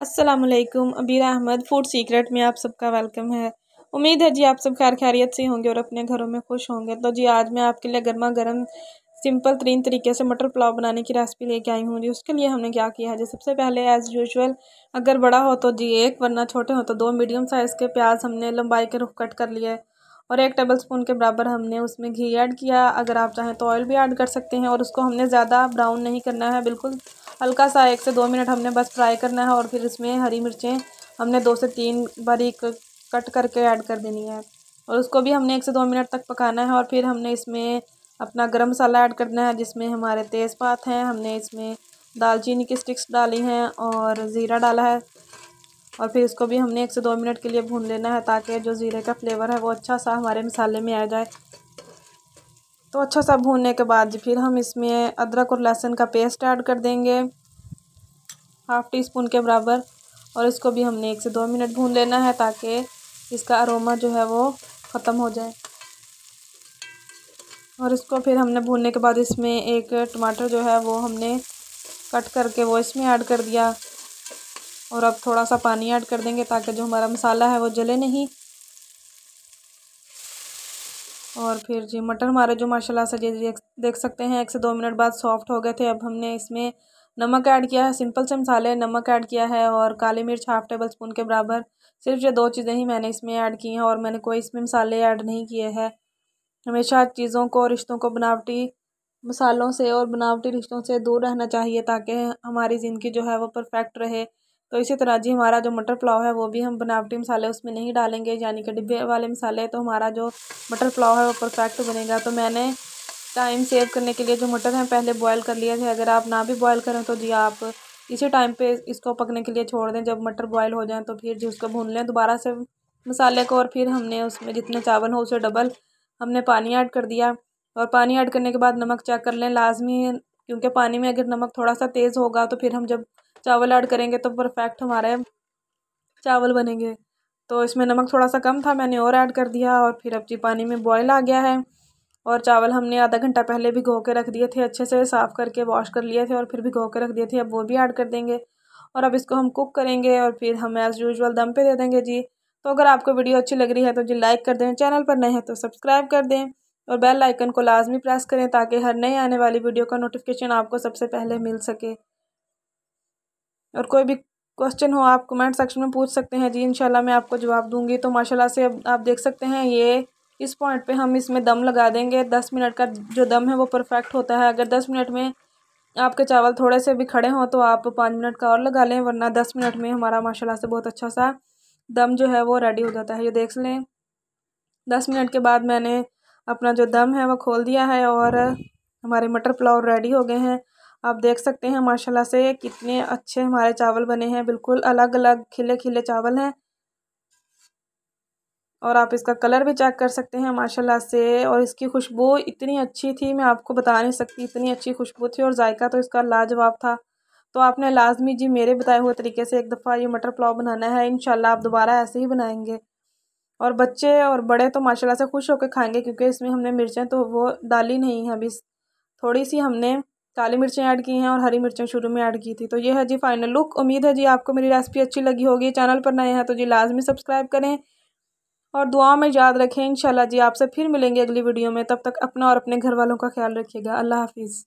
अस्सलामुअलैकुम। Abira Ahmad food secret में आप सबका वेलकम है। उम्मीद है जी आप सब खैर खैरियत से होंगे और अपने घरों में खुश होंगे। तो जी आज मैं आपके लिए गर्मा गर्म सिंपल तरीन तरीके से मटर पुलाव बनाने की रेसिपी लेके आई हूँ जी। उसके लिए हमने क्या किया है जी, सबसे पहले एज़ यूजुअल अगर बड़ा हो तो जी एक, वरना छोटे हो तो दो मीडियम साइज़ के प्याज हमने लंबाई के रुख कट कर लिया है और 1 टेबल स्पून के बराबर हमने उसमें घी ऐड किया। अगर आप चाहें तो ऑयल भी ऐड कर सकते हैं और उसको हमने ज़्यादा ब्राउन नहीं करना है, बिल्कुल हल्का सा 1 से 2 मिनट हमने बस फ्राई करना है। और फिर इसमें हरी मिर्चें हमने 2 से 3 बारीक कट करके ऐड कर देनी है और उसको भी हमने 1 से 2 मिनट तक पकाना है। और फिर हमने इसमें अपना गरम मसाला ऐड करना है, जिसमें हमारे तेज़पात हैं, हमने इसमें दालचीनी की स्टिक्स डाली हैं और ज़ीरा डाला है। और फिर इसको भी हमने 1 से 2 मिनट के लिए भून लेना है ताकि जो ज़ीरे का फ्लेवर है वो अच्छा सा हमारे मसाले में आ जाए। तो अच्छा सा भूनने के बाद फिर हम इसमें अदरक और लहसुन का पेस्ट ऐड कर देंगे 1/2 टीस्पून के बराबर और इसको भी हमने 1 से 2 मिनट भून लेना है ताकि इसका अरोमा जो है वो ख़त्म हो जाए। और इसको फिर हमने भूनने के बाद इसमें एक टमाटर जो है वो हमने कट करके वो इसमें ऐड कर दिया और अब थोड़ा सा पानी ऐड कर देंगे ताकि जो हमारा मसाला है वो जले नहीं। और फिर जी मटर हमारे जो माशाल्लाह से जी देख सकते हैं 1 से 2 मिनट बाद सॉफ्ट हो गए थे। अब हमने इसमें नमक ऐड किया है, सिंपल से मसाले नमक ऐड किया है और काली मिर्च 1/2 टेबल स्पून के बराबर। सिर्फ ये 2 चीज़ें ही मैंने इसमें ऐड की हैं और मैंने कोई इसमें मसाले ऐड नहीं किए हैं। हमेशा चीज़ों को रिश्तों को बनावटी मसालों से और बनावटी रिश्तों से दूर रहना चाहिए ताकि हमारी ज़िंदगी जो है वो परफेक्ट रहे। तो इसी तरह जी हमारा जो मटर पुलाव है वो भी हम बनावटी मसाले उसमें नहीं डालेंगे, यानी कि डिब्बे वाले मसाले, तो हमारा जो मटर पुलाव है वो परफेक्ट बनेगा। तो मैंने टाइम सेव करने के लिए जो मटर हैं पहले बॉयल कर लिए थे। अगर आप ना भी बॉयल करें तो जी आप इसी टाइम पे इसको पकने के लिए छोड़ दें। जब मटर बॉयल हो जाएँ तो फिर जी उसको भून लें दोबारा से मसाले को और फिर हमने उसमें जितने चावल हो उसे डबल हमने पानी ऐड कर दिया। और पानी ऐड करने के बाद नमक चेक कर लें लाजमी है, क्योंकि पानी में अगर नमक थोड़ा सा तेज़ होगा तो फिर हम जब चावल ऐड करेंगे तो परफेक्ट हमारे चावल बनेंगे। तो इसमें नमक थोड़ा सा कम था, मैंने और ऐड कर दिया। और फिर अब जी पानी में बॉयल आ गया है और चावल हमने आधा घंटा पहले भिगो के रख दिए थे, अच्छे से साफ़ करके वॉश कर लिए थे और फिर भिगो के रख दिए थे। अब वो भी ऐड कर देंगे और अब इसको हम कुक करेंगे और फिर हम एज़ यूजुअल दम पे दे देंगे जी। तो अगर आपको वीडियो अच्छी लग रही है तो जी लाइक कर दें, चैनल पर नए हैं तो सब्सक्राइब कर दें और बेल आइकन को लाजमी प्रेस करें ताकि हर नए आने वाली वीडियो का नोटिफिकेशन आपको सबसे पहले मिल सके। और कोई भी क्वेश्चन हो आप कमेंट सेक्शन में पूछ सकते हैं जी, इंशाल्लाह मैं आपको जवाब दूंगी। तो माशाल्लाह से अब आप देख सकते हैं ये इस पॉइंट पे हम इसमें दम लगा देंगे। 10 मिनट का जो दम है वो परफेक्ट होता है। अगर 10 मिनट में आपके चावल थोड़े से भी खड़े हों तो आप 5 मिनट का और लगा लें, वरना 10 मिनट में हमारा माशाल्लाह से बहुत अच्छा सा दम जो है वो रेडी हो जाता है। ये देख लें 10 मिनट के बाद मैंने अपना जो दम है वो खोल दिया है और हमारे मटर पुलाव रेडी हो गए हैं। आप देख सकते हैं माशाल्लाह से कितने अच्छे हमारे चावल बने हैं, बिल्कुल अलग अलग खिले खिले चावल हैं। और आप इसका कलर भी चेक कर सकते हैं माशाल्लाह से। और इसकी खुशबू इतनी अच्छी थी, मैं आपको बता नहीं सकती, इतनी अच्छी खुशबू थी और जायका तो इसका लाजवाब था। तो आपने लाजमी जी मेरे बताए हुए तरीके से एक दफ़ा ये मटर पुलाव बनाना है, इंशाल्लाह आप दोबारा ऐसे ही बनाएंगे। और बच्चे और बड़े तो माशाल्लाह से खुश होकर खाएंगे, क्योंकि इसमें हमने मिर्चें तो वो डाली नहीं है, अभी थोड़ी सी हमने काली मिर्चें ऐड की हैं और हरी मिर्चें शुरू में ऐड की थी। तो ये है जी फाइनल लुक। उम्मीद है जी आपको मेरी रेसिपी अच्छी लगी होगी। चैनल पर नए हैं तो जी लाजमी सब्सक्राइब करें और दुआ में याद रखें। इंशाल्लाह जी आपसे फिर मिलेंगे अगली वीडियो में। तब तक अपना और अपने घर वालों का ख्याल रखिएगा। अल्लाह हाफिज़।